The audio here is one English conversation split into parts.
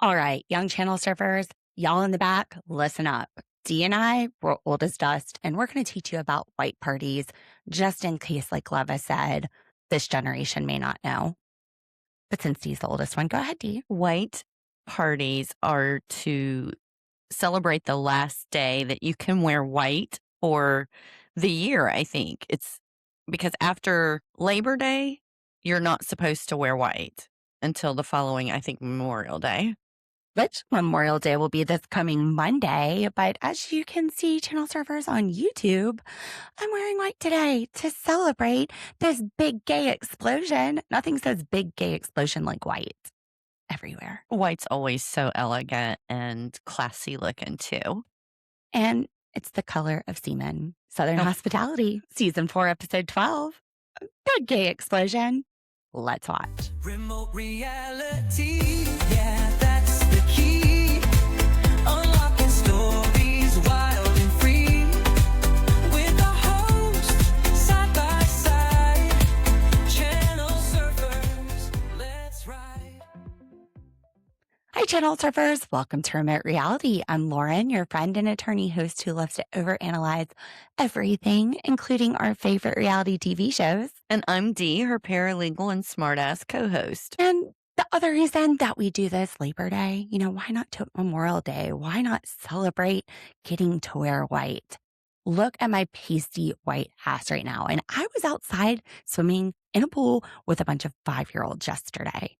All right, young channel surfers, y'all in the back, listen up. Dee and I, we're old as dust, and we're going to teach you about white parties, just in case, like Leva said, this generation may not know. But since Dee's the oldest one, go ahead, Dee. White parties are to celebrate the last day that you can wear white for the year, I think. It's because after Labor Day, you're not supposed to wear white until the following, I think, Memorial Day. Which Memorial Day will be this coming Monday. But as you can see, channel surfers on YouTube, I'm wearing white today to celebrate this big gay explosion. Nothing says big gay explosion like white everywhere. White's always so elegant and classy looking, too. And it's the color of semen. Southern Hospitality, Season 4, Episode 12. Big gay explosion. Let's watch. Remote reality, yeah, that's the key. Unlocking stories wild and free. With the host, side by side. Channel surfers, let's ride. Hi, channel surfers. Welcome to Remote Reality. I'm Lauren, your friend and attorney host who loves to overanalyze everything, including our favorite reality TV shows. And I'm Dee, her paralegal and smartass co-host. And the other reason that we do this Labor Day, why not do it Memorial Day? Why not celebrate getting to wear white? Look at my pasty white ass right now. And I was outside swimming in a pool with a bunch of 5-year-olds yesterday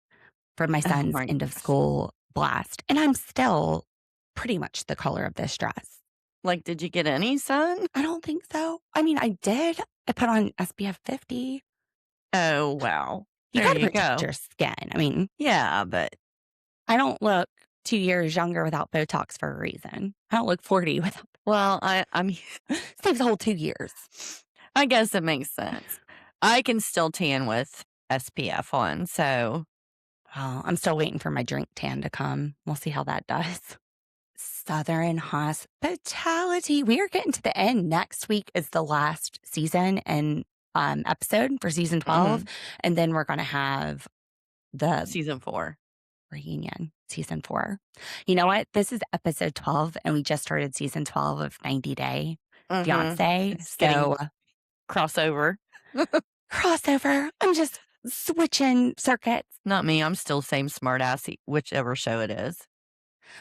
for my son's end of school blast. And I'm still pretty much the color of this dress. Like, did you get any sun? I don't think so. I mean, I did. I put on SPF 50. Oh, wow. You There gotta you protect go. your skin. I mean, Yeah, but I don't look 2 years younger without Botox for a reason. I don't look 40 without. well, I'm Saves a whole 2 years. I guess it makes sense. I can still tan with SPF on, so Well, I'm still waiting for my drink tan to come. We'll see how that does. Southern Hospitality. We are getting to the end. Next week is the last season and episode for season 12. And then we're going to have the season 4. reunion, season 4. You know what? This is episode 12, and we just started season 12 of 90 Day Fiance. It's getting crossover. Crossover. I'm just switching circuits. Not me. I'm still same smartass, whichever show it is.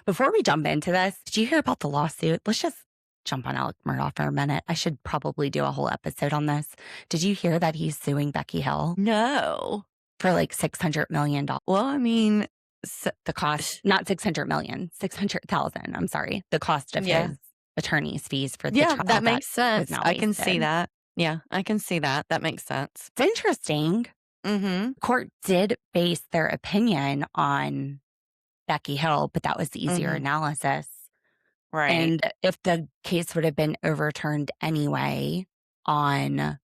Before we jump into this, did you hear about the lawsuit? Let's just jump on Alec Murdaugh for a minute. I should probably do a whole episode on this. Did you hear that he's suing Becky Hill No. for like $600 million? Well, I mean, The cost, not 600 million, 600,000. I'm sorry. The cost of his attorney's fees for the trial. that makes sense. now I can wasted. see that. Yeah, I can see that. That makes sense. It's interesting. Mm-hmm. Court did base their opinion on Becky Hill, but that was the easier analysis. Right. And if the case would have been overturned anyway on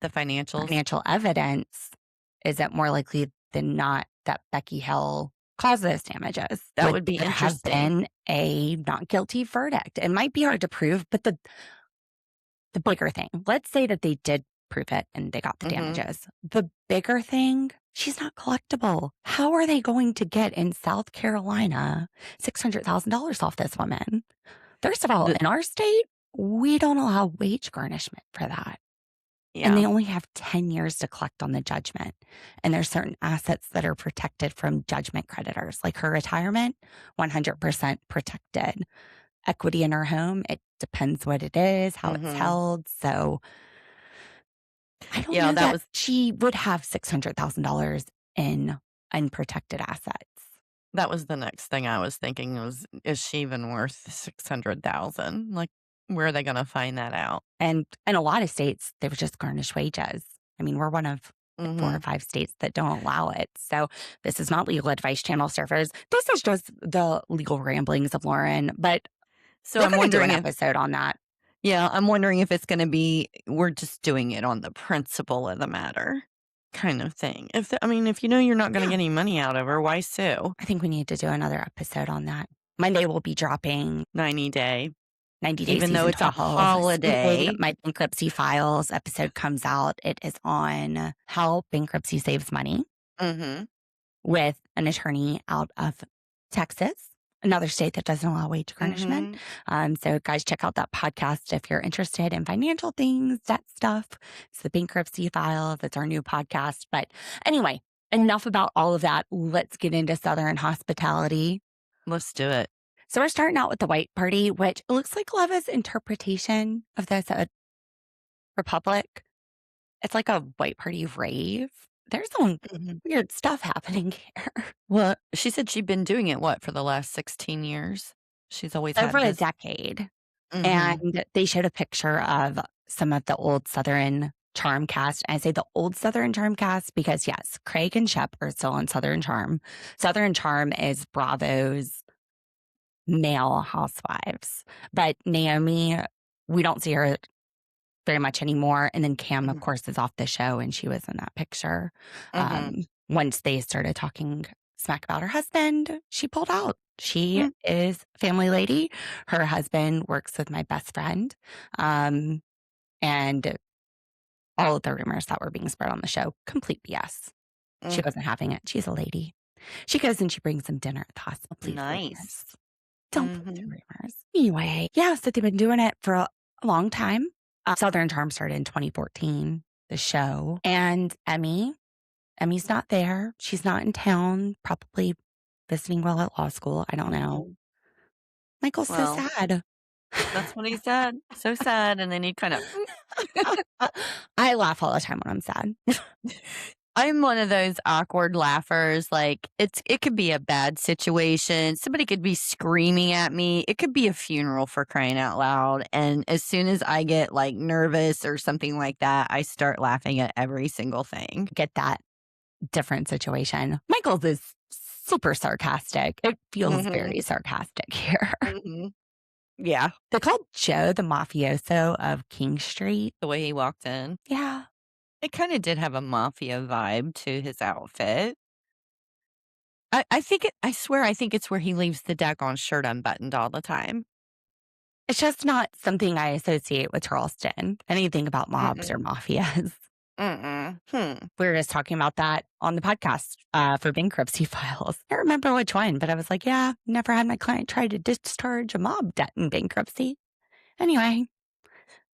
the financial evidence, is it more likely than not that Becky Hill caused those damages? That would be there interesting. have been a not guilty verdict. It might be hard to prove, but the bigger thing, let's say that they did prove it and they got the damages. The bigger thing, she's not collectible. How are they going to get in South Carolina $600,000 off this woman? First of all, in our state, we don't allow wage garnishment for that. Yeah. And they only have 10 years to collect on the judgment. And there's certain assets that are protected from judgment creditors, like her retirement, 100% protected. Equity in her home, it depends what it is, how it's held. So I don't know that she would have $600,000 in unprotected assets. That was the next thing I was thinking was, is she even worth $600,000? Like, where are they going to find that out? And in a lot of states, they would just garnish wages. I mean, we're one of 4 or 5 states that don't allow it. So this is not legal advice, channel surfers. This is just the legal ramblings of Lauren. But so I'm wondering an episode on that. Yeah, I'm wondering if it's going to be, we're just doing it on the principle of the matter kind of thing. If you know you're not going to get any money out of her, why sue? I think we need to do another episode on that. Monday we'll be dropping 90 Day. 90 Days. Even though it's a holiday. My bankruptcy files episode comes out. It is on how bankruptcy saves money with an attorney out of Texas, another state that doesn't allow wage garnishment. Mhm. So, guys, check out that podcast if you're interested in financial things, debt stuff. It's the Bankruptcy File. That's our new podcast. But anyway, enough about all of that. Let's get into Southern hospitality. Let's do it. So, we're starting out with the white party, which looks like Leva's interpretation of this Republic. It's like a white party rave. There's some Mhm. weird stuff happening here. Well, she said she'd been doing it, what, for the last 16 years? She's always Over had a this. decade. Mhm. And they showed a picture of some of the old Southern Charm cast. I say the old Southern Charm cast because, yes, Craig and Shep are still on Southern Charm. Southern Charm is Bravo's male housewives. But Naomi, we don't see her very much anymore. And then Cam, of Mhm. course, is off the show, and she was in that picture. Mhm. Once they started talking smack about her husband, she pulled out. She Mm. is a family lady. Her husband works with my best friend. And all of the rumors that were being spread on the show, complete BS. She Mm. wasn't having it. She's a lady. She goes and she brings them dinner at the hospital. Please, Nice. rumors. Don't believe the Mhm. rumors. Anyway, yeah, so they've been doing it for a long time. Southern Charm started in 2014, the show. And Emmy's not there. She's not in town, probably visiting while at law school. I don't know. Mhm. Michael's so Well, sad. that's what he said. So sad, and then he kind of I laugh all the time when I'm sad. I'm one of those awkward laughers, like, it could be a bad situation, somebody could be screaming at me, it could be a funeral for crying out loud, and as soon as I get, like, nervous or something like that, I start laughing at every single thing. Get that different situation. Michael's is super sarcastic. It feels Mhm. very sarcastic here. Mhm. Yeah, They called Joe the mafioso of King Street. the way he walked in. Yeah. It kinda did have a mafia vibe to his outfit. I swear I think it's where he leaves the daggone shirt unbuttoned all the time. It's just not something I associate with Charleston. Anything about mobs or Mm-mm. mafias. Mm-mm. Hmm. We were just talking about that on the podcast for bankruptcy files. I don't remember which one, but I was like, yeah, never had my client try to discharge a mob debt in bankruptcy. Anyway,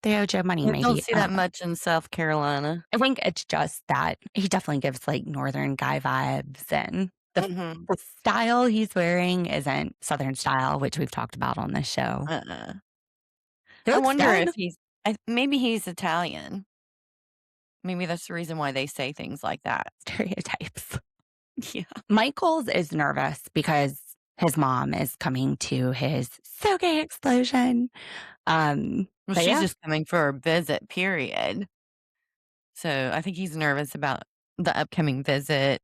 they owe Joe money, You don't maybe. see that much in South Carolina. I think it's just that he definitely gives like Northern guy vibes, and Mhm. the style he's wearing isn't Southern style, which we've talked about on this show. Uh-uh. He I looks wonder good. if maybe he's Italian. Maybe that's the reason why they say things like that. Stereotypes. Yeah. Michols is nervous because his mom is coming to his So.Gay explosion. Well, But she's yeah, just coming for a visit, period. So I think he's nervous about the upcoming visit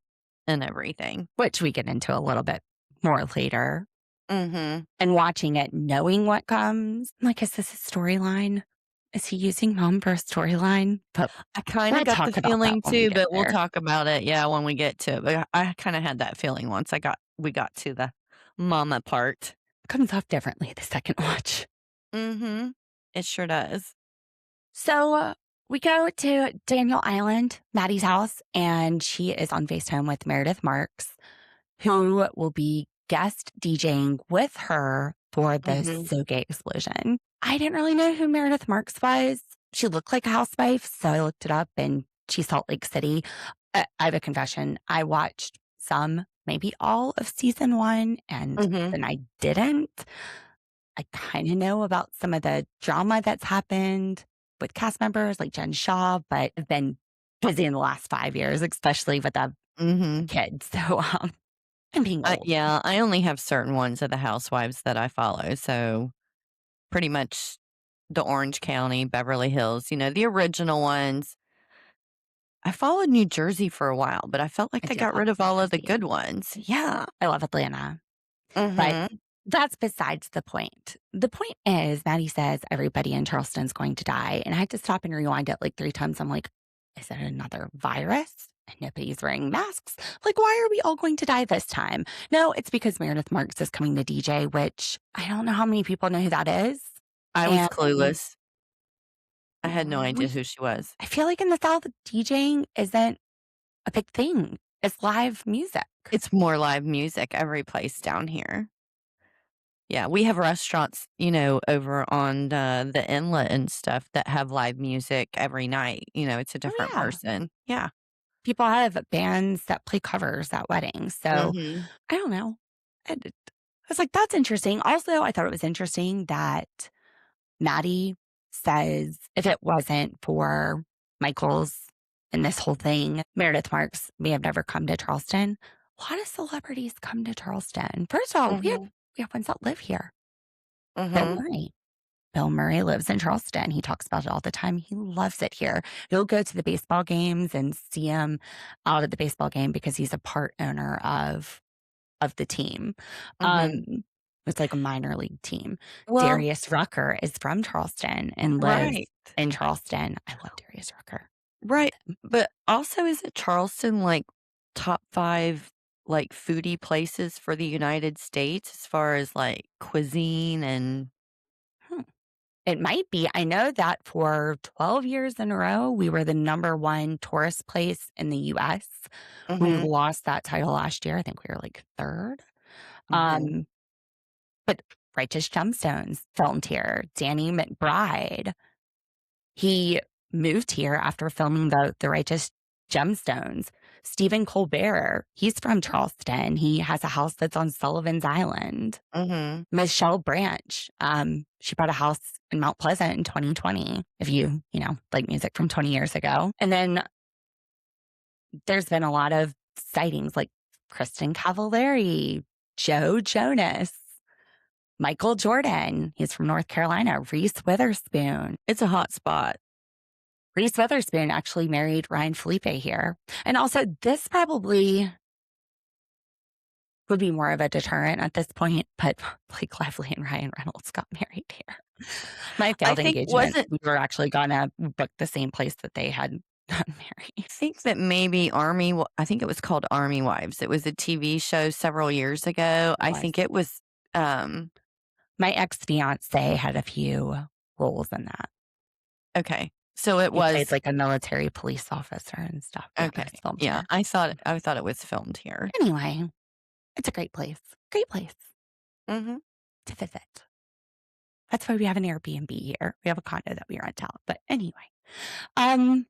and everything. which we get into a little bit more later. Mhm. And watching it, knowing what comes, I'm like, is this a storyline? Is he using mom for a storyline? But I kinda we'll got talk the about that feeling when we too, get but we'll there. talk about it, yeah, when we get to it. But I kinda had that feeling once we got to the mama part. It comes off differently the second watch. Mhm. It sure does. So we go to Daniel Island, Maddie's house, and she is on FaceTime with Meredith Marks, who will be guest DJing with her for the Mhm. So.Gay explosion. I didn't really know who Meredith Marks was. She looked like a housewife, so I looked it up, and she's Salt Lake City. I have a confession. I watched some, maybe all of season 1, and Mhm. then I didn't. I kind of know about some of the drama that's happened with cast members like Jen Shaw, but I've been busy in the last 5 years, especially with a Mhm. kid. So I'm being old. Yeah, I only have certain ones of the housewives that I follow, so pretty much the Orange County, Beverly Hills, the original ones. I followed New Jersey for a while, but I felt like I they do got love rid of New all of the Jersey. good ones. Yeah. I love Atlanta, but Mhm. that's besides the point. The point is, Maddie says everybody in Charleston's going to die. And I had to stop and rewind it like 3 times. I'm like, is it another virus? And nobody's wearing masks. Like, why are we all going to die this time? No, it's because Meredith Marks is coming to DJ, which I don't know how many people know who that is. I was And clueless. I had no idea we, who she was. I feel like in the South, DJing isn't a big thing. It's live music. It's more live music every place down here. Yeah, we have restaurants, over on the inlet and stuff that have live music every night. It's a Oh, different yeah. person. Yeah. People have bands that play covers at weddings. So Mhm. I don't know. I was like, that's interesting. Also, I thought it was interesting that Maddie says if it wasn't for Michols and this whole thing, Meredith Marks may have never come to Charleston. A lot of celebrities come to Charleston. First of all, Mhm. we have ones that live here. Bill Mhm. Murray. Bill Murray lives in Charleston. He talks about it all the time. He loves it here. He'll go to the baseball games and see him out at the baseball game because he's a part owner of the team. Mhm. It's like a minor league team. Well, Darius Rucker is from Charleston and lives right. in Charleston. I love Darius Rucker. Right. But also, isn't Charleston like top 5 like foodie places for the United States as far as like cuisine and Hmm. It might be. I know that for 12 years in a row, we were the number one tourist place in the US. We Mhm. lost that title last year. I think we were like third. Mhm. Um, but Righteous Gemstones filmed here. Danny McBride, he moved here after filming the Righteous Gemstones. Stephen Colbert, he's from Charleston. He has a house that's on Sullivan's Island. Mhm. Michelle Branch, she bought a house in Mount Pleasant in 2020, if you like music from 20 years ago. And then there's been a lot of sightings like Kristen Cavallari, Joe Jonas, Michael Jordan, he's from North Carolina, Reese Witherspoon. It's a hot spot. Reese Witherspoon actually married Ryan Felipe here. And also, this probably would be more of a deterrent at this point, but Blake Lively and Ryan Reynolds got married here. My I failed think engagement, wasn't we were actually gonna book the same place that they had gotten married. I think that maybe I think it was called Army Wives. It was a TV show several years ago. I Was. think it was um My ex-fiance had a few roles in that. okay. So it He played was like a military police officer and stuff. Yeah, it okay. was filmed Yeah, here. I thought it was filmed here. Anyway, it's a great place. Great place Mhm. to visit. That's why we have an Airbnb here. We have a condo that we rent out. But anyway, um,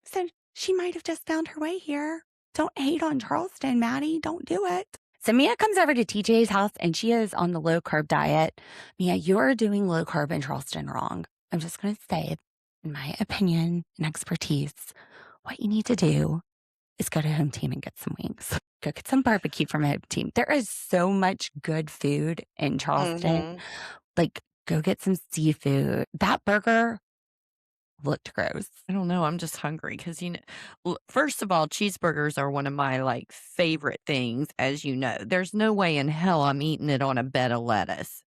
so she might have just found her way here. Don't hate on Charleston, Maddie. Don't do it. So Mia comes over to TJ's house and she is on the low carb diet. Mia, you're doing low carb in Charleston wrong. I'm just going to say, in my opinion and expertise, what you need to do is go to Home Team and get some wings. Go get some barbecue from Home Team. There is so much good food in Charleston. Mhm. Like, go get some seafood. That burger looked gross. I don't know. I'm just hungry because first of all, cheeseburgers are one of my like favorite things, as you know. There's no way in hell I'm eating it on a bed of lettuce.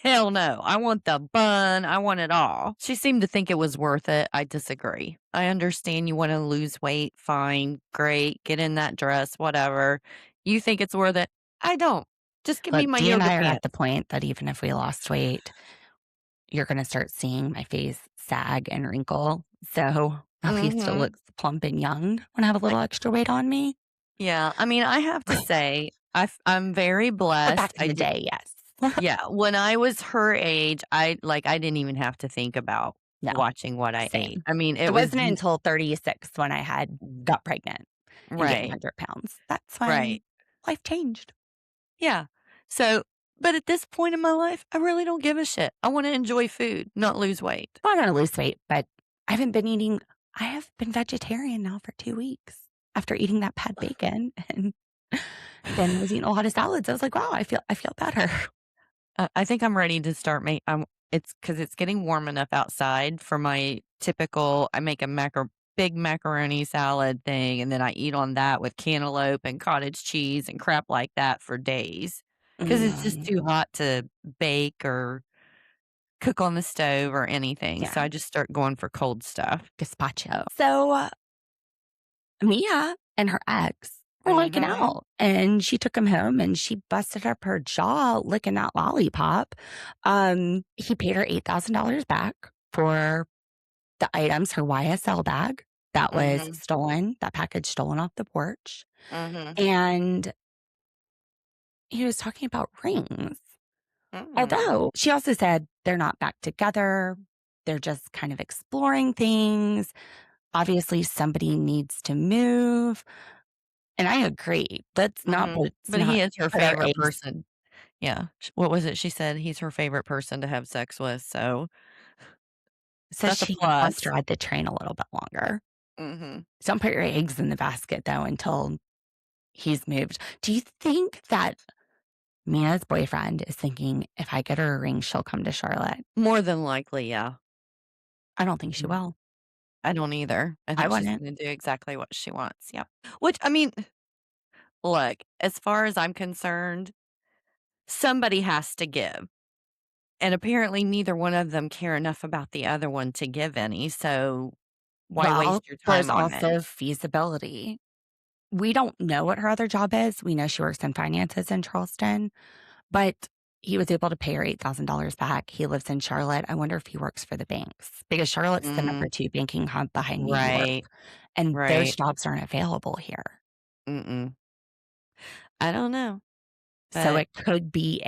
Hell no. I want the bun. I want it all. She seemed to think it was worth it. I disagree. I understand you want to lose weight. Fine. Great. Get in that dress, whatever. You think it's worth it? I don't. Just give me Look, my Dee and yoga I are at pants. the point that even if we lost weight, you're going to start seeing my face sag and wrinkle. So at least it Mhm. looks plump and young when I have a little extra weight on me. Yeah. I mean, I have to say, I'm very But blessed. back in the day, yes. Yeah, when I was her age, I didn't even have to think about No, watching what I ate. same. I mean, It it was wasn't until 36 when I got pregnant and gained right, 100 pounds. That's when right. life changed. Yeah. So, but at this point in my life, I really don't give a shit. I want to enjoy food, not lose weight. Well, I'm going to lose weight, but I have been vegetarian now for 2 weeks after eating that pad bacon and then was eating a lot of salads. I was like, wow, I feel better. I think I'm ready to start it's because it's getting warm enough outside for my typical. I make a big macaroni salad thing, and then I eat on that with cantaloupe and cottage cheese and crap like that for days because it's just Mm, too hot to bake or cook on the stove or anything. yeah, So I just start going for cold stuff. gazpacho. So Mia and her ex were making Mhm. out, and she took him home and she busted up her jaw licking that lollipop. He paid her $8,000 back for the items, her YSL bag that was Mhm. stolen, that package stolen off the porch. Mhm. And he was talking about rings. Mm. Although she also said they're not back together. They're just kind of exploring things. Obviously, somebody needs to move. And I agree. Mhm. Let's But he not is her put our favorite eggs. person. Yeah. What was it she said? He's her favorite person to have sex with, so So that's a she wants to plus. ride the train a little bit longer. Mhm. Don't put your eggs in the basket, though, until he's moved. Do you think that Mina's boyfriend is thinking, if I get her a ring, she'll come to Charlotte? More than likely, yeah. I don't think she Mm. will. I don't either. I I think she's wouldn't. gonna do exactly what she wants, yep. Which, I mean, look, as far as I'm concerned, somebody has to give, and apparently neither one of them care enough about the other one to give any, so why Well, waste your there's time on it? also feasibility. We don't know what her other job is. We know she works in finances in Charleston, but he was able to pay her $8,000 back. He lives in Charlotte. I wonder if he works for the banks because Charlotte's the Mm, number 2 banking hub behind New York, right, and those right. jobs aren't available here. Mm-mm. I don't know, So but it could be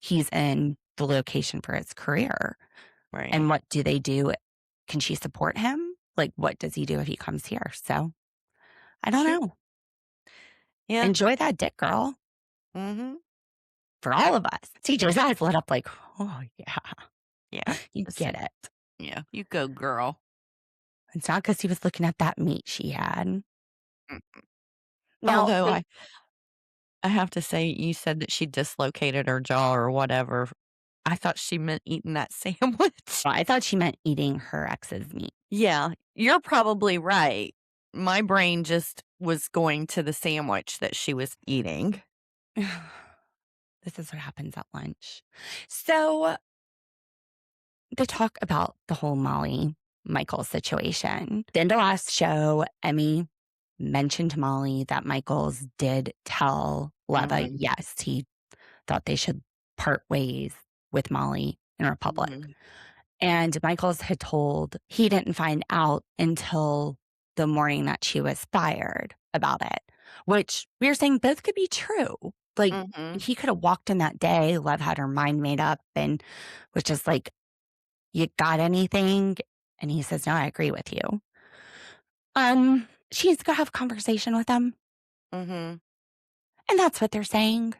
he's in the location for his career. right. And what do they do? Can she support him? Like, what does he do if he comes here? So I don't Sure. know. Yeah. Enjoy that dick, girl, Mhm. for all of us. TJ's eyes lit up like, oh, yeah, Yeah. you get Listen, it. yeah, you go, girl. It's not because he was looking at that meat she had. Mm. Now, Although I have to say, you said that she dislocated her jaw or whatever. I thought she meant eating that sandwich. I thought she meant eating her ex's meat. Yeah, you're probably right. My brain just was going to the sandwich that she was eating. This is what happens at lunch. So they talk about the whole Molly Michael situation. Then the last show, Emmy mentioned to Molly that Michaels did tell Leva, Mhm, yes, he thought they should part ways with Molly in Republic. mhm, And Michaels had told he didn't find out until the morning that she was fired about it, which we were saying both could be true. Like, mhm. he could have walked in that day, Lev had her mind made up and was just like, you got anything? And he says, no, I agree with you. She needs to go have a conversation with him. Mhm. And that's what they're saying.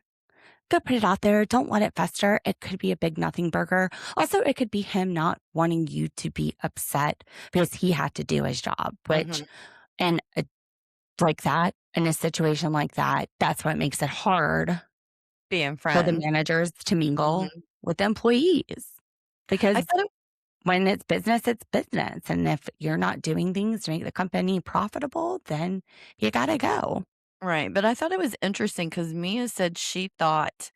Go put it out there. Don't let it fester. It could be a big nothing burger. Also, it could be him not wanting you to be upset because he had to do his job, which, Mhm. and like that, in a situation like that, that's what makes it hard Being for the friends. managers to mingle Mhm. with the employees. I Because thought it when it's business, it's business. And if you're not doing things to make the company profitable, then you got to go. right, but I thought it was interesting because Mia said she thought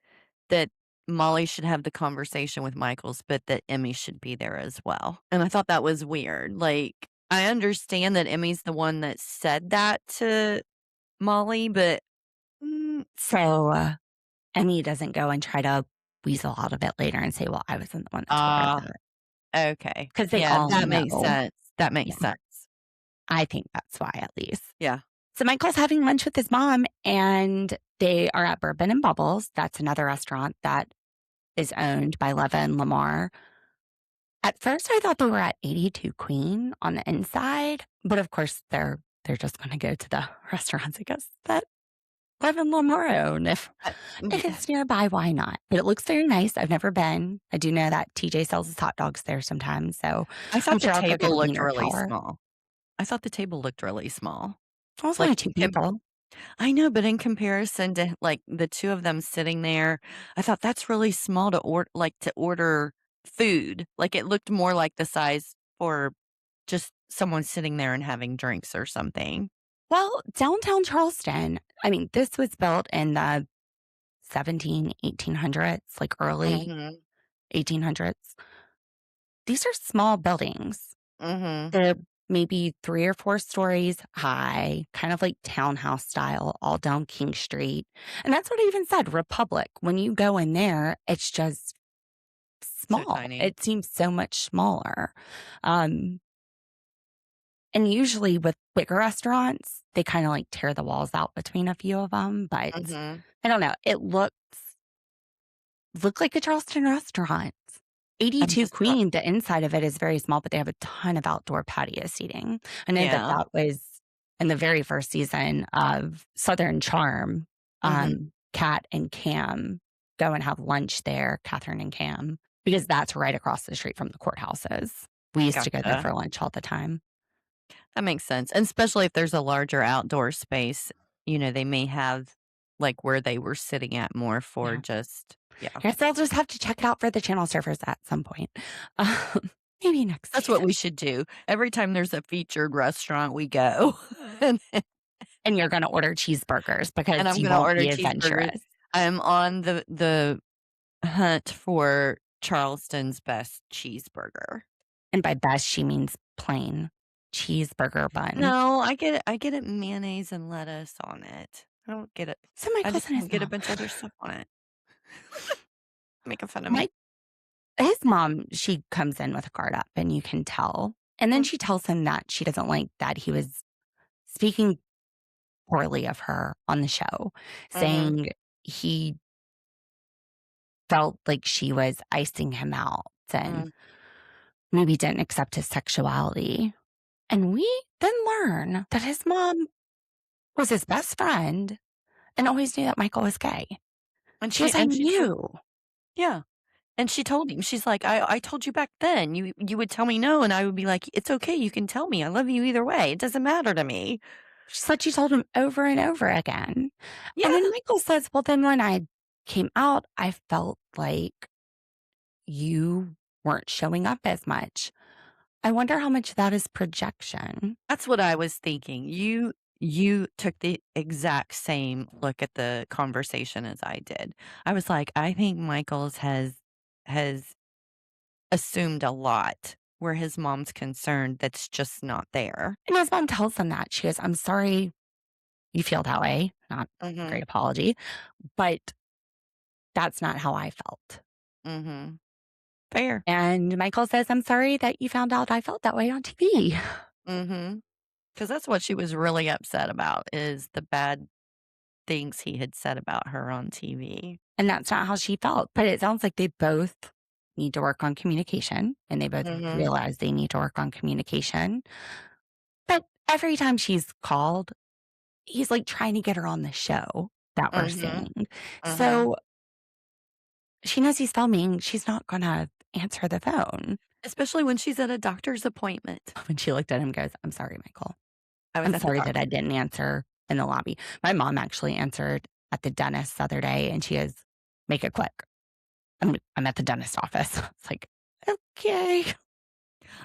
that Molly should have the conversation with Michaels, but that Emmy should be there as well, and I thought that was weird. Like, I understand that Emmy's the one that said that to Molly, but So Emmy doesn't go and try to weasel out of it later and say, well, I wasn't the one that told her ah, that. okay. Because they Yeah, all that makes know. sense. That makes Yeah, sense. I think that's why, at least. Yeah. So Michael's having lunch with his mom, and they are at Bourbon and Bubbles. That's another restaurant that is owned by Leva and Lamar. At first, I thought they were at 82 Queen on the inside, but of course, they're just going to go to the restaurants, I guess, that Leva and Lamar own. Uh, If yeah. it's nearby, why not? But it looks very nice. I've never been. I do know that TJ sells his hot dogs there sometimes, so I I'm thought the sure I'll go get a table looked wiener really tower. small. I thought the table looked really small. Well, it's Like, only two people. I know, but in comparison to, like, the 2 of them sitting there, I thought that's really small to order food. Like, it looked more like the size for just someone sitting there and having drinks or something. Well, downtown Charleston, I mean, this was built in the 1800s, like early Mhm, 1800s. These are small buildings. mhm, They're maybe 3 or 4 stories high, kind of like townhouse style, all down King Street. And that's what I even said, Republic. When you go in there, it's just so small. tiny. It seems so much smaller. Um, And usually with bigger restaurants, they kind of like tear the walls out between a few of them. But Mhm. I don't know. It looked like a Charleston restaurant. I'm 82 just not Queen, the inside of it is very small, but they have a ton of outdoor patio seating. I know that yeah. that was in the very first season of Southern Charm. Mhm. Kat and Cam go and have lunch there, Catherine and Cam, because that's right across the street from the courthouses. We used to go there Gotcha. for lunch all the time. That makes sense, and especially if there's a larger outdoor space, they may have, like, where they were sitting at more for Yeah. just yeah. Guess I'll just have to check out for the channel surfers at some point. Um, maybe next That's what season. we should do. Every time there's a featured restaurant, we go, and And you're going to order cheeseburgers because I'm you gonna won't order be cheeseburgers. adventurous. I'm on the hunt for Charleston's best cheeseburger. And by best, she means plain cheeseburger bun. No, I get it mayonnaise and lettuce on it. I don't get it So I Michael's just and don't his get a mom. bunch of other stuff on it. Making fun of me. Mike, his mom, she comes in with a guard up and you can tell. And then Mm, she tells him that she doesn't like that he was speaking poorly of her on the show, mhm, saying he felt like she was icing him out and mm, maybe didn't accept his sexuality. And we then learn that his mom was his best friend and always knew that Michael was gay. and She goes, I she told knew. yeah, and she told him, she's like, "I told you back then, you would tell me no, and I would be like, 'It's okay, you can tell me, I love you either way, it doesn't matter to me.'" She said she told him over and over again. And Yeah, then Michael says, well, then when I came out, I felt like you weren't showing up as much. I wonder how much of that is projection. that's what I was thinking. You took the exact same look at the conversation as I did. I was like, "I think Michaels has assumed a lot where his mom's concerned that's just not there." And his mom tells him that. She goes, I'm sorry you feel that way. Not a Mhm, great apology, but that's not how I felt. mhm. Fair. And Michael says, I'm sorry that you found out I felt that way on TV. Mhm. 'Cause that's what she was really upset about is the bad things he had said about her on TV. And that's not how she felt. But it sounds like they both need to work on communication and they both Mhm, realize they need to work on communication. But every time she's called, he's like trying to get her on the show that we're mhm, seeing. mhm. So she knows he's filming. She's not going to answer the phone. Especially when she's at a doctor's appointment. When she looked at him, goes, I'm sorry, Michael. I was I'm at the sorry that I doctor. didn't answer in the lobby. My mom actually answered at the dentist the other day and she goes, make it quick. I'm at the dentist office. It's like, okay.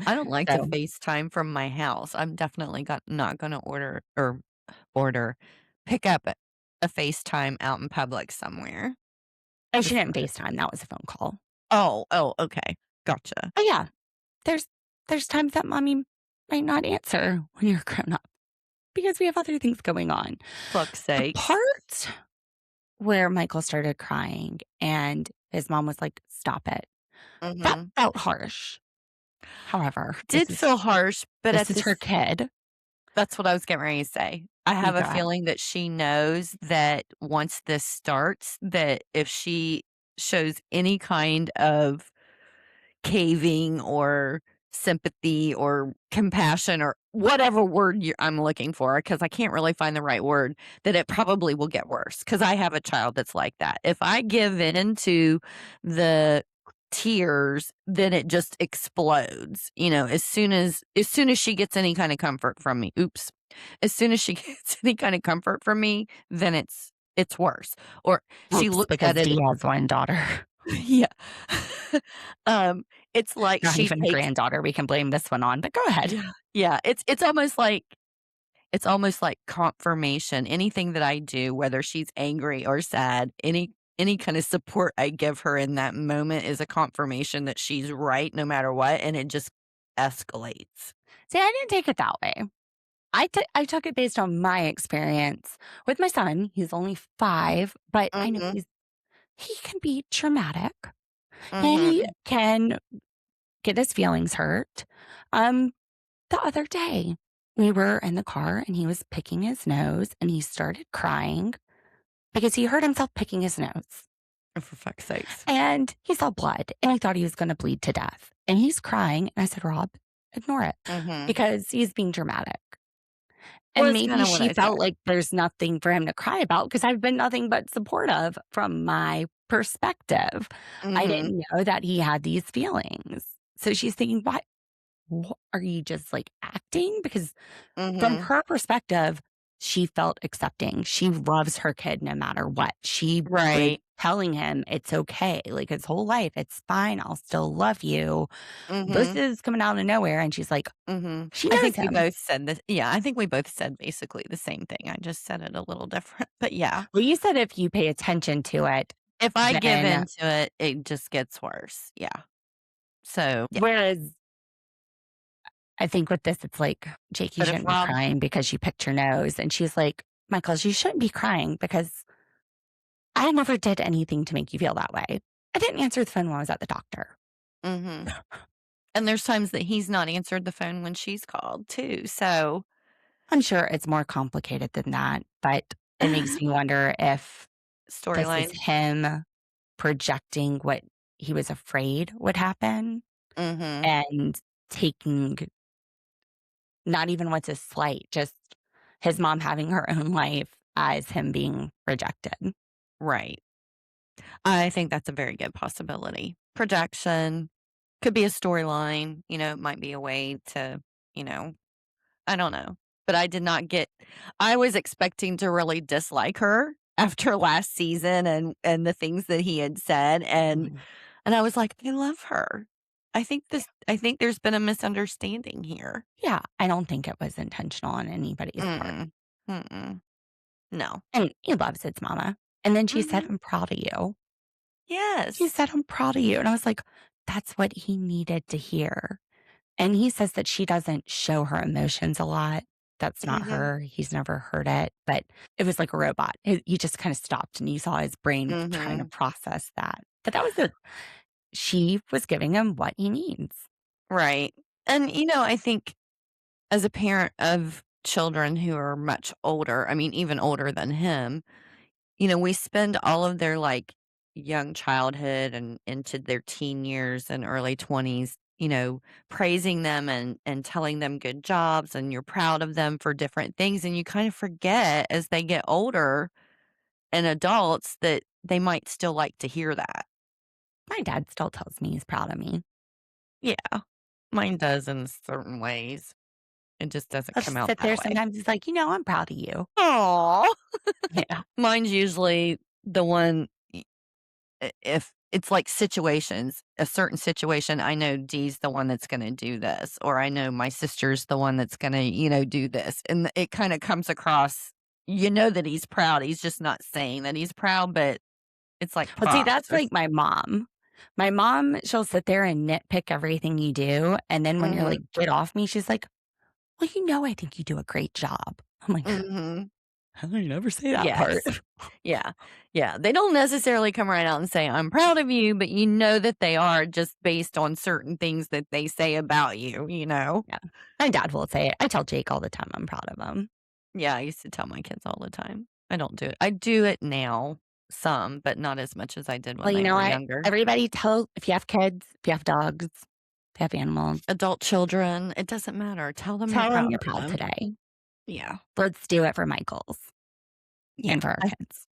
I don't like to So, FaceTime from my house. I'm definitely not gonna order pick up a FaceTime out in public somewhere. oh, she Just didn't FaceTime. That was a phone call. oh, okay. Gotcha. But yeah, there's there's times that mommy might not answer when you're grown up because we have other things going on. Fuck's The sakes. part where Michael started crying and his mom was like, "Stop it." That Mhm. felt harsh. However, Did feel harsh, but this at is this her kid. that's what I was getting ready to say. I You have a go ahead. feeling that she knows that once this starts, that if she shows any kind of caving or sympathy or compassion or whatever word I'm looking for, because I can't really find the right word, that it probably will get worse. Because I have a child that's like that. If I give in to the tears, then it just explodes. As soon as she gets any kind of comfort from me, oops, as soon as she gets any kind of comfort from me, then it's worse. Or she Oops, looks at because it. Dee has one daughter, Yeah. um, it's like not she even a takes granddaughter we can blame this one on, but go ahead. yeah, yeah, it's almost like confirmation. Anything that I do, whether she's angry or sad, any kind of support I give her in that moment is a confirmation that she's right no matter what, and it just escalates. See, I didn't take it that way. I took it based on my experience with my son. He's only 5, but I know Mhm, he can be traumatic. He mhm, can get his feelings hurt. Um, the other day, we were in the car and he was picking his nose and he started crying because he heard himself picking his nose. Oh, for fuck's sakes. And he saw blood and he thought he was going to bleed to death. And he's crying. And I said, Rob, ignore it because he's being dramatic. And Well, it's maybe kinda what she I felt said. like there's nothing for him to cry about because I've been nothing but supportive from my perspective. I didn't know that he had these feelings. So she's thinking, what are you just like acting? Because from her perspective, she felt accepting. She loves her kid no matter what. She was Right. telling him it's okay. Like his whole life, it's fine. I'll still love you. This is coming out of nowhere. And she's like, she I knows think we him. both said this. Yeah, I think we both said basically the same thing. I just said it a little different. But yeah, Well, you said if you pay attention to it, if I give then into it, it just gets worse. Yeah. So, yeah. whereas I think with this, it's like, Jake, you But if shouldn't be Rob- crying because you picked your nose. And she's like, Michols, you shouldn't be crying because I never did anything to make you feel that way. I didn't answer the phone when I was at the doctor. And there's times that he's not answered the phone when she's called too. So I'm sure it's more complicated than that, but it makes me wonder if this storyline. is him projecting what he was afraid would happen and taking not even what's a slight, just his mom having her own life as him being rejected. Right. I think that's a very good possibility. Projection could be a storyline, it might be a way to, I don't know. But I did not I was expecting to really dislike her after last season and the things that he had said. And I was like, I love her. I think there's been a misunderstanding here. Yeah, I don't think it was intentional on anybody's part. No. And he loves his mama. And then she said, I'm proud of you. Yes. She said, I'm proud of you. And I was like, that's what he needed to hear. And he says that she doesn't show her emotions a lot. That's not her. He's never heard it, but it was like a robot. He just kind of stopped and you saw his brain trying to process that. But that was she was giving him what he needs. Right. And, I think as a parent of children who are much older, I mean, even older than him, we spend all of their like young childhood and into their teen years and early 20s, praising them and telling them good jobs and you're proud of them for different things. And you kind of forget as they get older and adults that they might still like to hear that. My dad still tells me he's proud of me. Yeah. Mine does in certain ways. It just doesn't I'll come just out sit that there way. sometimes. He's like, I'm proud of you. Aw. Yeah. Mine's usually the one, if it's like situations, a certain situation, I know Dee's the one that's going to do this, or I know my sister's the one that's going to, do this. And it kind of comes across, that he's proud. He's just not saying that he's proud, but it's like, Well, see, props that's or like my mom. My mom, she'll sit there and nitpick everything you do. And then when you're like, get off me, she's like, well, I think you do a great job. I'm like, how do you never say that part? Yeah. Yeah. They don't necessarily come right out and say, I'm proud of you, but you know that they are just based on certain things that they say about you, Yeah. My dad will say it. I tell Jake all the time I'm proud of him. Yeah. I used to tell my kids all the time. I don't do it. I do it now, some, but not as much as I did when they were younger. Everybody if you have kids, if you have dogs, if you have animals, adult children, it doesn't matter. Tell them you're you're proud today. Yeah. Let's do it for Michols and for our kids.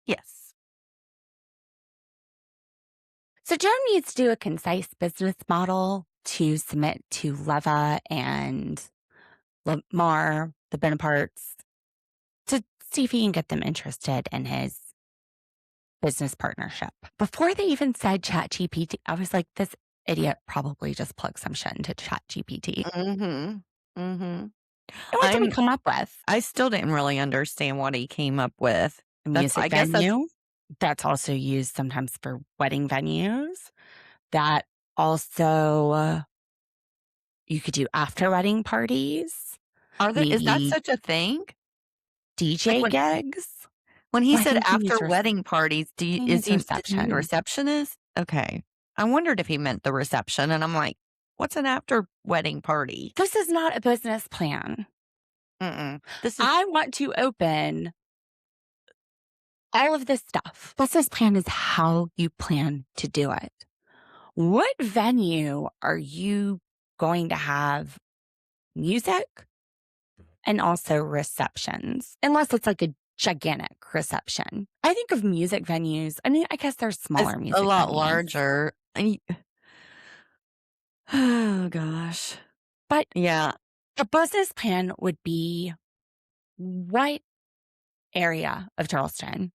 Yes. So Joan needs to do a concise business model to submit to Leva and Lamar, the Bonapartes, to see if he can get them interested in his business partnership. Before they even said ChatGPT, I was like, this idiot probably just plugged some shit into ChatGPT. What did we come up with? I still didn't really understand what he came up with. I guess that's also used sometimes for wedding venues. That also you could do after wedding parties. Is that such a thing? DJ gigs. When he said after wedding parties, is he reception? Receptionist? Okay. I wondered if he meant the reception, and I'm like, what's an after wedding party? This is not a business plan. This is I want to open all of this stuff. Business plan is how you plan to do it. What venue are you going to have music and also receptions? Unless it's like a gigantic reception. I think of music venues. I mean, I guess there's it's smaller a music lot venues. larger. Oh gosh. But Yeah. a business plan would be, what area of Charleston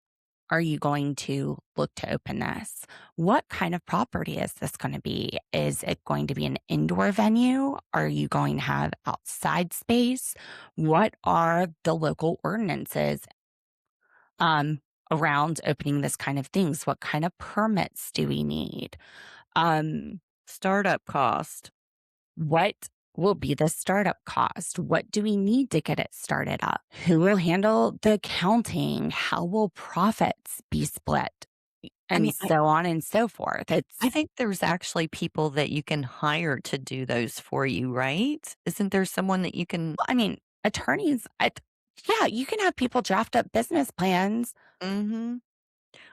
are you going to look to open this? What kind of property is this going to be? Is it going to be an indoor venue? Are you going to have outside space? What are the local ordinances around opening this kind of things? What kind of permits do we need? Startup cost. What will be the startup cost? What do we need to get it started up? Who will handle the accounting? How will profits be split? And mean, so on and so forth. I think there's actually people that you can hire to do those for you, right? Isn't there someone that you can? I mean, attorneys, yeah, you can have people draft up business plans. Mhm.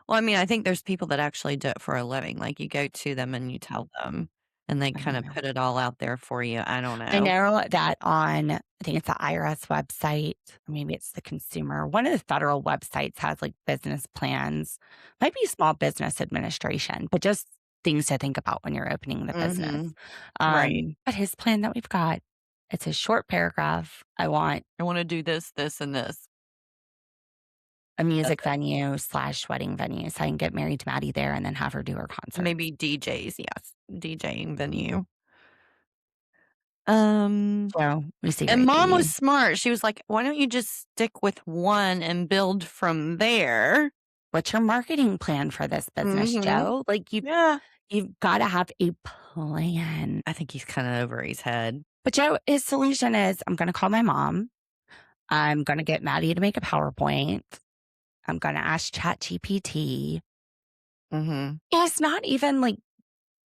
Well, I mean, I think there's people that actually do it for a living. Like you go to them and you tell them, and they I kind don't of know. put it all out there for you. I don't I know. know that on, I think it's the IRS website, or maybe it's the consumer. One of the federal websites has like business plans, might be Small Business Administration, but just things to think about when you're opening the business. Mhm. Right. But his plan that we've got, it's a short paragraph. I want I want to do this, this, and this. a That's music it. venue / wedding venue, so I can get married to Maddie there and then have her do her concert. Maybe DJs. Yes, DJing venue. So we see And right through mom you. was smart. She was like, "Why don't you just stick with one and build from there?" What's your marketing plan for this business, Mhm. Joe? Like Yeah. you've got to have a plan. I think he's kind of over his head. But Joe, his solution is, I'm going to call my mom. I'm going to get Maddie to make a PowerPoint. I'm going to ask ChatGPT. Mhm. It's not even like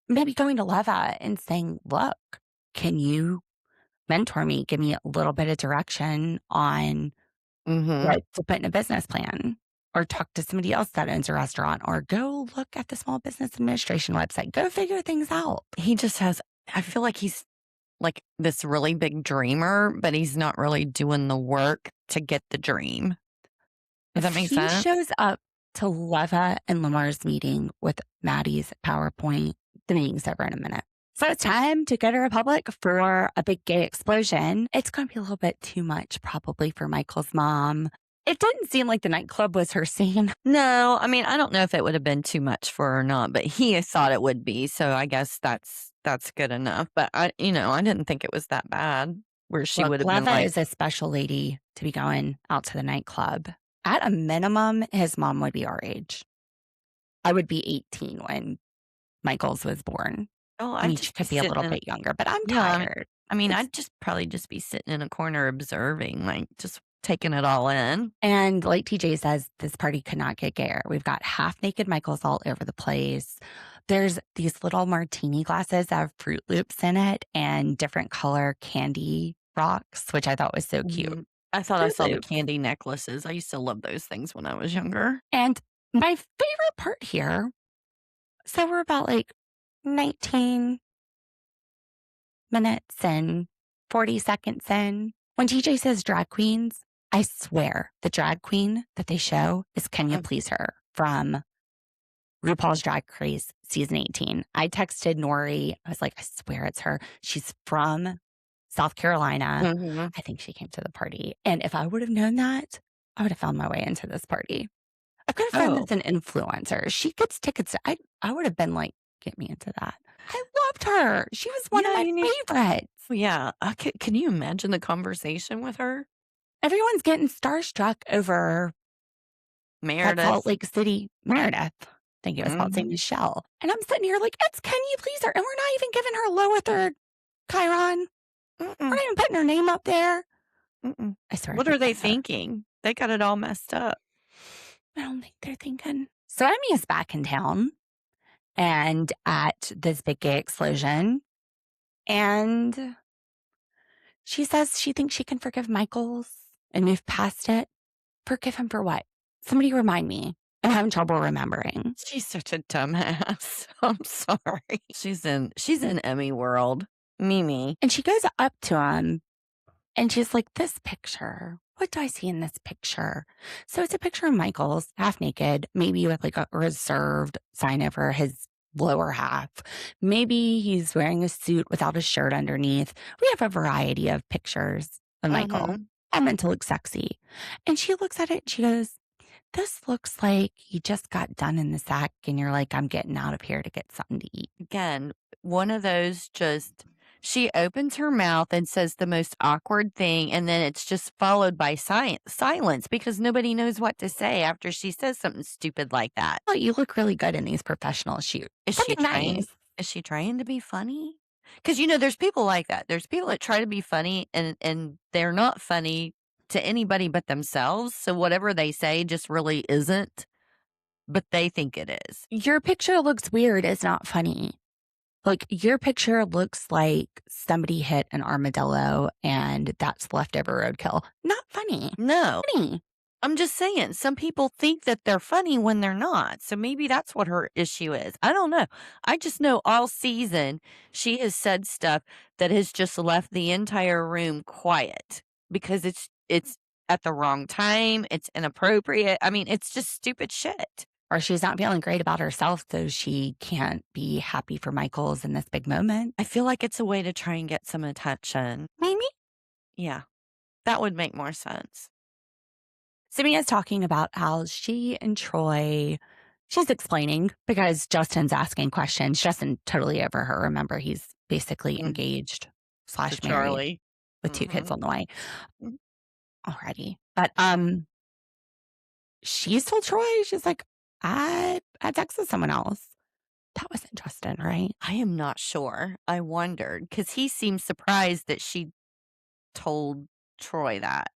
maybe going to Leva and saying, look, can you mentor me? Give me a little bit of direction on Mhm. what to put in a business plan, or talk to somebody else that owns a restaurant, or go look at the Small Business Administration website. Go figure things out. He just has I feel like he's like this really big dreamer, but he's not really doing the work to get the dream. Does that If make he sense? shows up to Leva and Lamar's meeting with Maddie's PowerPoint, the meeting's over in a minute. So it's time to go to Republic for a big gay explosion. It's going to be a little bit too much, probably, for Michael's mom. It didn't seem like the nightclub was her scene. No, I mean, I don't know if it would have been too much for her or not, but he thought it would be. So I guess that's good enough. But I didn't think it was that bad where she Look, would have been Leva like, is a special lady to be going out to the nightclub. At a minimum, his mom would be our age. I would be 18 when Michael's was born. "Oh, I I'd mean, she just be could be a little sitting in." bit younger, but I'm Yeah, tired. I mean, It's I'd just probably just be sitting in a corner observing, like just taking it all in. And like TJ says, this party could not get gayer. We've got half naked Michaels all over the place. There's these little martini glasses that have Fruit Loops in it and different color candy rocks, which I thought was so cute. Mhm. I thought I Fruit saw the Loops. candy necklaces. I used to love those things when I was younger. And my favorite part here, so we're about like 19 minutes and 40 seconds in. When TJ says drag queens, I swear the drag queen that they show is Can You Mm. Please Her from RuPaul's Drag Race season 18. I texted Nori. I was like, I swear it's her. She's from South Carolina. Mhm. I think she came to the party. And if I would have known that, I would have found my way into this party. I've got a friend Oh, that's an influencer. She gets tickets. I would have been like, get me into that. I loved her. She was one of yeah, my you need favorites. yeah. Can you imagine the conversation with her? Everyone's getting starstruck over that Salt Meredith? Lake City Meredith. I think it was about saying Mhm. Michelle. And I'm sitting here like, it's Can You Please Her? And we're not even giving her lower third Chiron. We're Mm-mm, not even putting her name up there. mm-mm. I swear. What if are we they put her- thinking? They got it all messed up. I don't think they're thinking. So Emmy is back in town and at this big gay explosion. And she says she thinks she can forgive Michaels and move past it? Forgive him for what? Somebody remind me. I'm having trouble remembering. She's such a dumbass. I'm sorry. She's in Emmy world. Mimi. And she goes up to him and she's like, this picture, what do I see in this picture? So it's a picture of Michols, half naked, maybe with like a reserved sign over his lower half. Maybe he's wearing a suit without a shirt underneath. We have a variety of pictures of Michael. I'm meant to look sexy. And she looks at it and she goes, this looks like you just got done in the sack and you're like, I'm getting out of here to get something to eat. Again, one of those just, she opens her mouth and says the most awkward thing, and then it's just followed by silence because nobody knows what to say after she says something stupid like that. Well, you look really good in these professional shoots. Is she Something trying? nice. Is she trying to be funny? Because there's people like that. There's people that try to be funny and they're not funny to anybody but themselves. So whatever they say just really isn't, but they think it is. Your picture looks weird. It's not funny. Like, your picture looks like somebody hit an armadillo and that's leftover roadkill. Not funny. No. Funny. I'm just saying, some people think that they're funny when they're not. So maybe that's what her issue is. I don't know. I just know all season she has said stuff that has just left the entire room quiet because it's at the wrong time. It's inappropriate. I mean, it's just stupid shit. Or she's not feeling great about herself, so she can't be happy for Michols in this big moment. I feel like it's a way to try and get some attention. Maybe. Yeah, that would make more sense. Simia's talking about how she and Troy, she's explaining because Justin's asking questions. Justin totally over her. Remember, he's basically engaged / married Charlie with 2 kids on the way Mhm. already. But she's told Troy, she's like, I had sex with someone else. That wasn't Justin, right? I am not sure. I wondered because he seemed surprised that she told Troy that,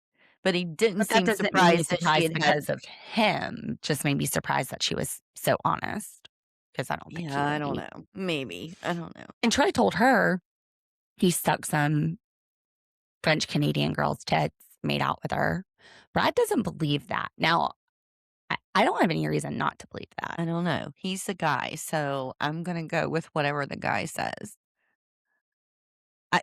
but he didn't But that seem doesn't mean he's surprised that she surprised had because of him. Just made me surprised that she was so honest. Because I don't think he Yeah, I would don't be. know. Maybe. I don't know. And Troy told her he stuck some French Canadian girl's tits, made out with her. Brad doesn't believe that. Now, I don't have any reason not to believe that. I don't know. He's the guy, so I'm going to go with whatever the guy says.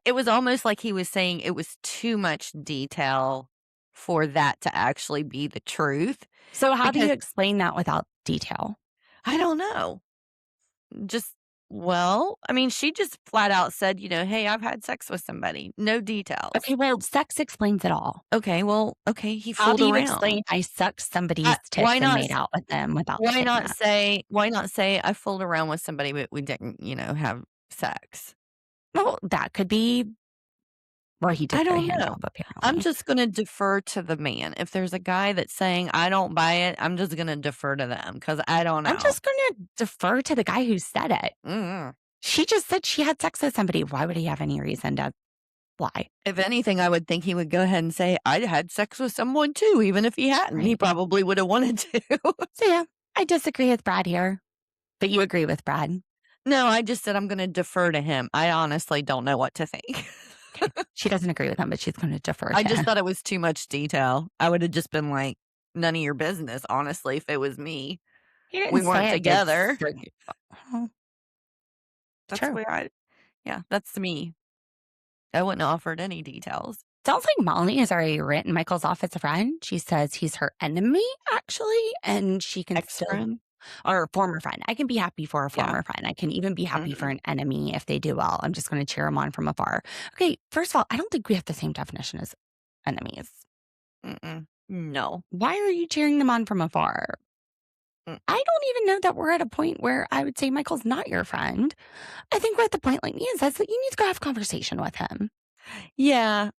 It was almost like he was saying it was too much detail for that to actually be the truth. So how do you Because- explain that without detail? I don't know. I mean, she just flat out said, hey, I've had sex with somebody. No details. Okay, well, sex explains it all. Okay, he How fooled do you around. explain I sucked somebody's tits why and not made out with them without Why saying not that? say I fooled around with somebody, but we didn't, have sex? Well, that could be. Well, he did I get a don't hand know. job, apparently. I'm just going to defer to the man. If there's a guy that's saying I don't buy it, I'm just going to defer to them because I don't know. I'm just going to defer to the guy who said it. Mm-mm. She just said she had sex with somebody. Why would he have any reason to lie? If anything, I would think he would go ahead and say I had sex with someone too, even if he hadn't. He Right. probably would have wanted to. So, yeah, I disagree with Brad here, but you agree with Brad. No, I just said I'm going to defer to him. I honestly don't know what to think. Okay. She doesn't agree with him, but she's going to defer to I just him. thought it was too much detail. I would have just been like, none of your business, honestly, if it was me. He didn't We say weren't it did together. Oh, That's true. where that's me. I wouldn't have offered any details. Sounds like Molly has already written Michael's off as a friend. She says he's her enemy, actually, and she can still, Ex-friend? or former friend. I can be happy for a Yeah. former friend. I can even be happy for Mhm. an enemy if they do well. I'm just going to cheer them on from afar. Okay, first of all, I don't think we have the same definition as enemies. Mm-mm. No. Why are you cheering them on from afar? Mm. I don't even know that we're at a point where I would say Michael's not your friend. I think we're at the point, like Mia says, that you need to go have a conversation with him. Yeah.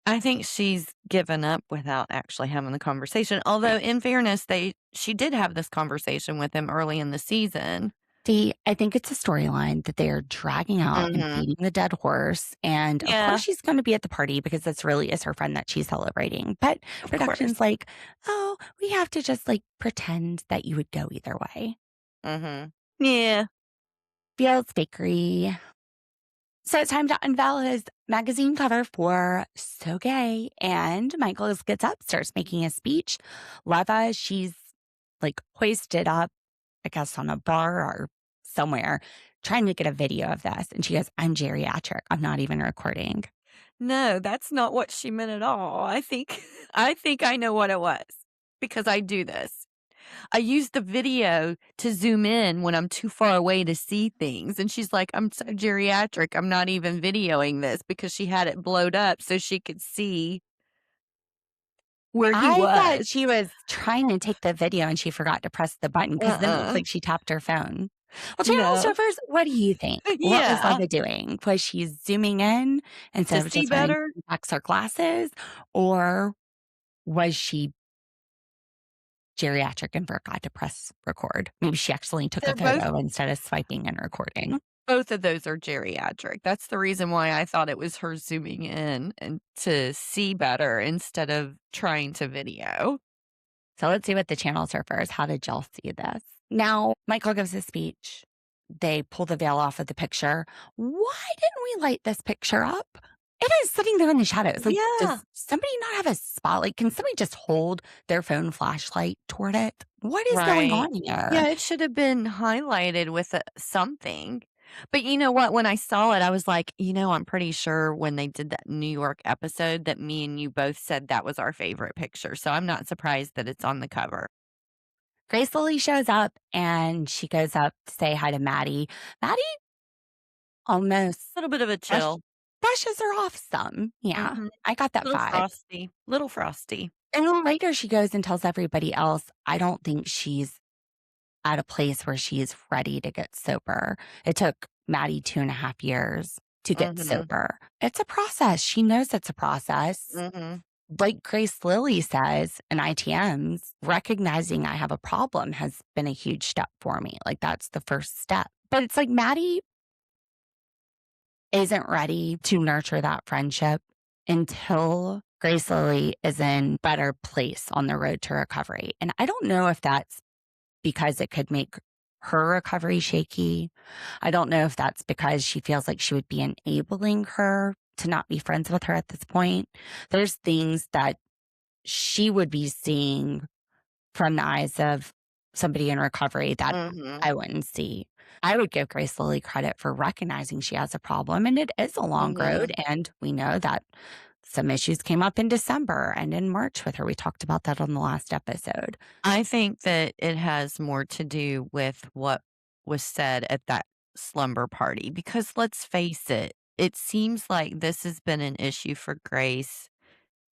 I think she's given up without actually having the conversation. Although, in fairness, she did have this conversation with him early in the season. See, I think it's a storyline that they're dragging out and Mhm. beating the dead horse. And of Yeah. course, she's going to be at the party because this really is her friend that she's celebrating. But Of production's like, oh, we have to just like pretend that you would go either way. Mm-hmm. Yeah. Feels fakery. So it's time to unveil his magazine cover for So.Gay. And Michols gets up, starts making a speech. Leva, she's like hoisted up, I guess, on a bar or somewhere, trying to get a video of this. And she goes, I'm geriatric. I'm not even recording. No, that's not what she meant at all. I think I know what it was because I do this. I use the video to zoom in when I'm too far away to see things. And she's like, I'm so geriatric. I'm not even videoing this because she had it blowed up so she could see where he I thought was. she was trying to take the video and she forgot to press the button because then it looks like she tapped her phone. Well, channel No. surfers, what do you think? What was Yeah. Leva doing? Was she zooming in instead To of see just wearing better? contacts or glasses? Or was she geriatric and forgot to press record? Maybe she accidentally took a They're both photo instead of swiping and recording. Both of those are geriatric. That's the reason why I thought it was her zooming in and to see better instead of trying to video. So let's see what the channel surfers, how did y'all see this? Now, Michael gives a speech. They pull the veil off of the picture. Why didn't we light this picture up? It is sitting there in the shadows. Like, Yeah. does somebody not have a spotlight? Can somebody just hold their phone flashlight toward it? What is going on here? Yeah, it should have been highlighted with something. But you know what? When I saw it, I was like, I'm pretty sure when they did that New York episode that me and you both said that was our favorite picture. So I'm not surprised that it's on the cover. Grace Lilly shows up and she goes up to say hi to Maddie. Maddie almost A little bit of a chill. brushes her off some. Yeah, Mhm. I got that Little vibe. frosty. Little frosty. And then later she goes and tells everybody else, I don't think she's at a place where she's ready to get sober. It took Maddie 2.5 years to get Mhm. sober. It's a process. She knows it's a process. Mhm. Like Grace Lilly says in ITMs, recognizing I have a problem has been a huge step for me. Like that's the first step. But it's like Maddie isn't ready to nurture that friendship until Grace Lilly is in better place on the road to recovery. And I don't know if that's because it could make her recovery shaky. I don't know if that's because she feels like she would be enabling her to not be friends with her at this point. There's things that she would be seeing from the eyes of somebody in recovery that Mhm. I wouldn't see. I would give Grace Lilly credit for recognizing she has a problem, and it is a long road. And we know that some issues came up in December and in March with her. We talked about that on the last episode. I think that it has more to do with what was said at that slumber party because let's face it, it seems like this has been an issue for Grace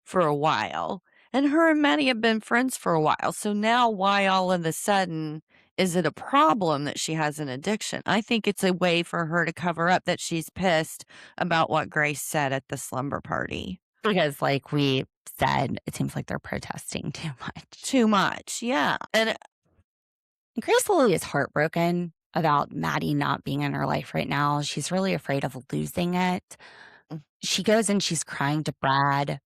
for a while. And her and Maddie have been friends for a while. So now why all of a sudden is it a problem that she has an addiction? I think it's a way for her to cover up that she's pissed about what Grace said at the slumber party. Because, like we said, it seems like they're protesting too much. Too much, yeah. And Grace Lilly is heartbroken about Maddie not being in her life right now. She's really afraid of losing it. Mm. She goes and she's crying to Brad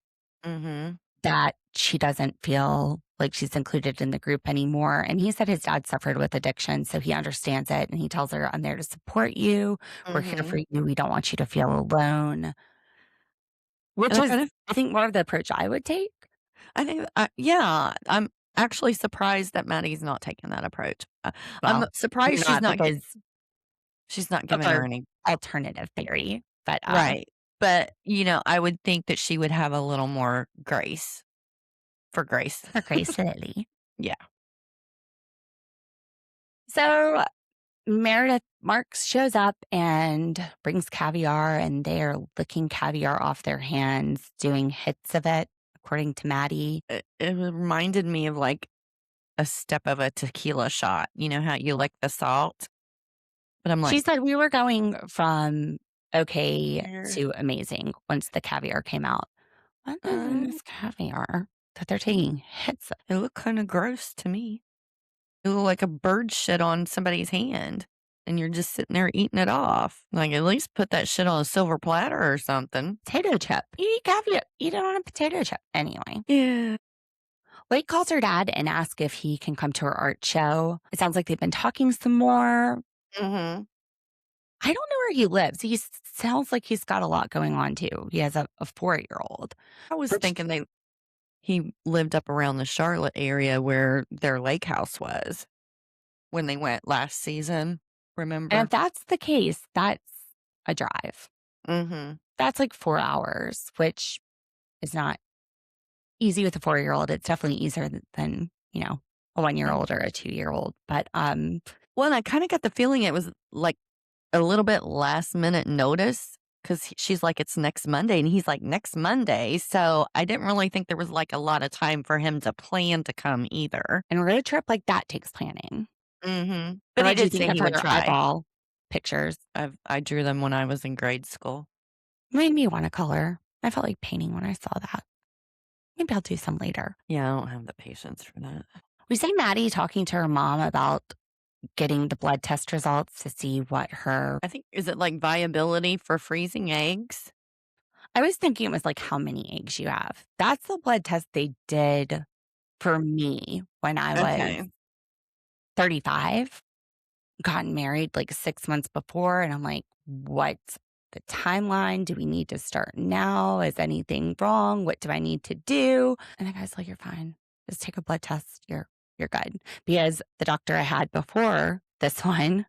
mhm. that she doesn't feel like she's included in the group anymore. And he said his dad suffered with addiction, so he understands it. And he tells her, I'm there to support you. We're here for you. We don't want you to feel alone. Which And is, I think, more of the approach I would take. I think, yeah, I'm actually surprised that Maddie's not taking that approach. I'm Well, surprised because she's not of giving her our any. alternative theory. But Right. But, I would think that she would have a little more grace for Grace. for Grace Lilly. Yeah. So Meredith Marks shows up and brings caviar, and they are licking caviar off their hands, doing hits of it, according to Maddie. It reminded me of like a step of a tequila shot. You know how you lick the salt? But I'm like, She said we were going from okay Where? to amazing once the caviar came out. What is in this caviar that they're taking hits of? it looked kind of gross to me. It looked like a bird shit on somebody's hand. And you're just sitting there eating it off. Like, at least put that shit on a silver platter or something. Potato chip. You eat caviar, eat it on a potato chip. Anyway. Yeah. Lake calls her dad and asks if he can come to her art show. It sounds like they've been talking some more. Mm-hmm. I don't know where he lives. He sounds like he's got a lot going on too. He has a 4-year-old. I was Which thinking he lived up around the Charlotte area where their lake house was when they went last season, and remember? if that's the case, that's a drive. Mhm. That's like 4 hours, which is not easy with a 4-year-old. It's definitely easier than, a 1-year-old or a 2-year-old. But, Well, and I kinda got the feeling it was, like, a little bit last minute notice because she's like, "It's next Monday," and he's like, "Next Monday?" So, I didn't really think there was, like, a lot of time for him to plan to come either. and a road trip like that takes planning. Mhm. And But he what do you did think say of he would her try. eyeball pictures? I drew them when I was in grade school. Made me want to color. I felt like painting when I saw that. Maybe I'll do some later. Yeah, I don't have the patience for that. We see Maddie talking to her mom about getting the blood test results to see what her. I think is it, like, viability for freezing eggs? I was thinking it was like how many eggs you have. That's the blood test they did for me when I was Okay. 35, gotten married like 6 months before. And I'm like, what's the timeline? Do we need to start now? Is anything wrong? What do I need to do? And the guy's like, you're fine. Just take a blood test. You're good. Because the doctor I had before this one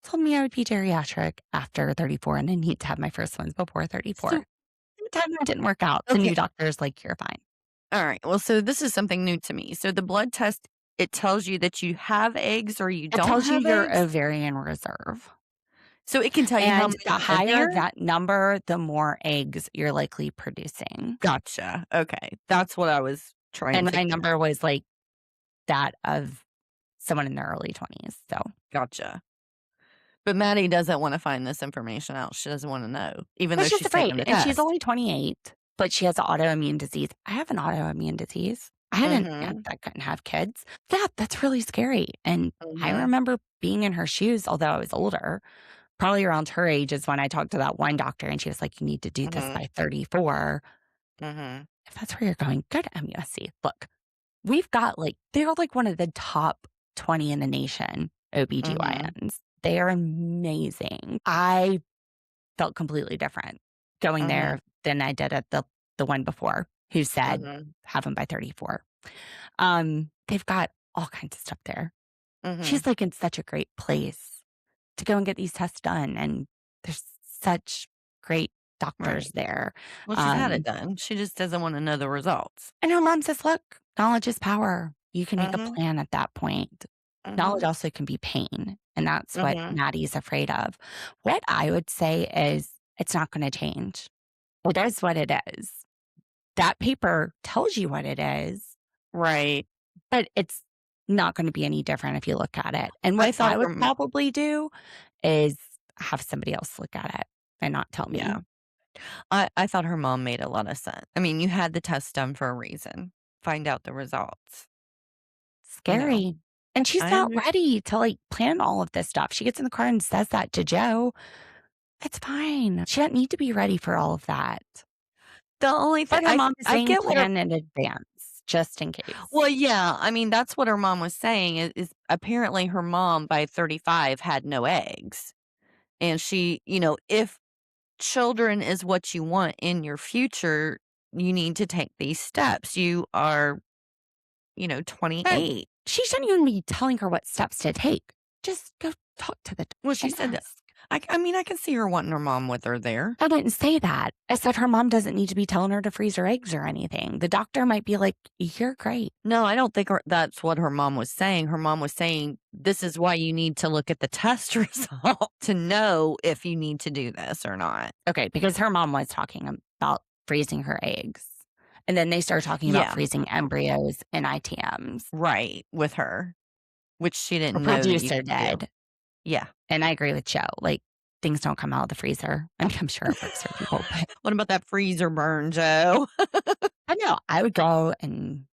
told me I would be geriatric after 34 and I need to have my first ones before 34. So The time that didn't work out. The okay. new doctor's like, you're fine. Alright, well, so this is something new to me. So the blood test, it tells you that you have eggs or you It don't tells you have your eggs? ovarian reserve. So it can tell you how And many the are in higher there? that number, the more eggs you're likely producing. Gotcha, okay. That's what I was trying And to my get. number was like that of someone in their early 20s. So, Gotcha. But Maddie doesn't wanna find this information out. She doesn't wanna know, even but though she's she's taking afraid. the And she's test. only 28, but she has an autoimmune disease. I have an autoimmune disease. I had an aunt Mhm, that couldn't have kids. Yeah, that's really scary. And I mhm, remember being in her shoes, although I was older, probably around her age is when I talked to that one doctor and she was like, you need to do this mhm, by 34. mhm, If that's where you're going, go to MUSC. Look, we've got they're like one of the top 20 in the nation mhm, OBGYNs. They are amazing. I felt completely different going mhm, there than I did at the one before who said mhm, have them by 34. They've got all kinds of stuff there. mhm. She's like in such a great place to go and get these tests done. And there's such great doctors Right. there. Well, she's had it Um, done. She just doesn't wanna know the results. and her mom says, look, knowledge is power. You can make a Mhm, plan at that point. Knowledge mhm, also can be pain. And that's what mhm. Maddie's afraid of. What I would say is it's not going to change. It is what it is. That paper tells you what it is, Right. but it's not going to be any different if you look at it. And I what thought I would her m probably do is have somebody else look at it and not tell me. yeah. I thought her mom made a lot of sense. I mean, you had the test done for a reason. Find out the results, you know? Scary. And she's I not under ready to plan all of this stuff. She gets in the car and says that to Joe. It's fine. She doesn't need to be ready for all of that. the only thing But her mom is I saying get what her plan in advance just in case. well, yeah, I mean, that's what her mom was saying is apparently her mom by 35 had no eggs, and she if children is what you want in your future, you need to take these steps. You are, But 28. she shouldn't even be telling her what steps to take. Just go talk to the Well, doctor she and said that ask. I mean, I can see her wanting her mom with her there. I didn't say that. I said her mom doesn't need to be telling her to freeze her eggs or anything. The doctor might be like, you're great. No, I don't think that's what her mom was saying. Her mom was saying, "This is why you need to look at the test result to know if you need to do this or not." Okay, because her mom was talking about freezing her eggs. And then they started talking about Yeah, freezing embryos and ITMs. right, with her, which she Her didn't know that you producer could do. did. Yeah. And I agree with Joe. Things don't come out of the freezer. I mean, I'm sure it works for people, but What about that freezer burn, Joe? I know I would go and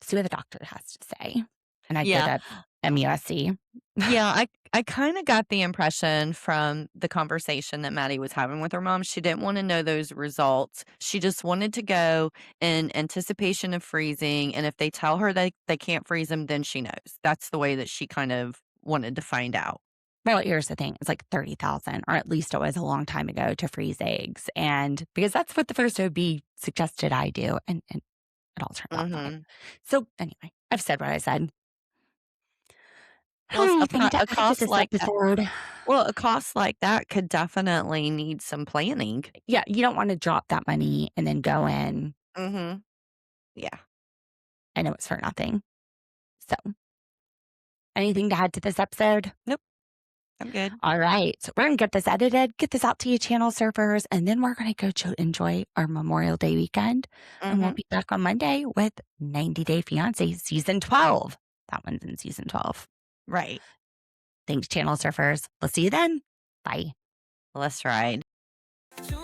see what the doctor has to say. And I'd go Yeah. to MUSC. Yeah, I kinda got the impression from the conversation that Maddie was having with her mom, she didn't wanna know those results. She just wanted to go in anticipation of freezing, and if they tell her they can't freeze them, then she knows. That's the way that she kind of wanted to find out. Well, here's the thing. It's like 30,000, or at least it was a long time ago, to freeze eggs. And because that's what the first OB suggested I do. And it all turned out fine. Mm-hmm. So anyway, I've said what I said. Well, Anything to a add to cost this like that. episode? Well, a cost like that could definitely need some planning. Yeah, you don't want to drop that money and then go in Mm-hmm. Yeah. and it was for nothing. So, anything to add to this episode? Nope. I'm good. All right. So we're going to get this edited, get this out to you channel surfers, and then we're going to go enjoy our Memorial Day weekend. And we'll Mm-hmm. be back on Monday with 90 Day Fiancé Season 12. That one's in Season 12. Right. Thanks, channel surfers. We'll see you then. Bye. Let's ride. Too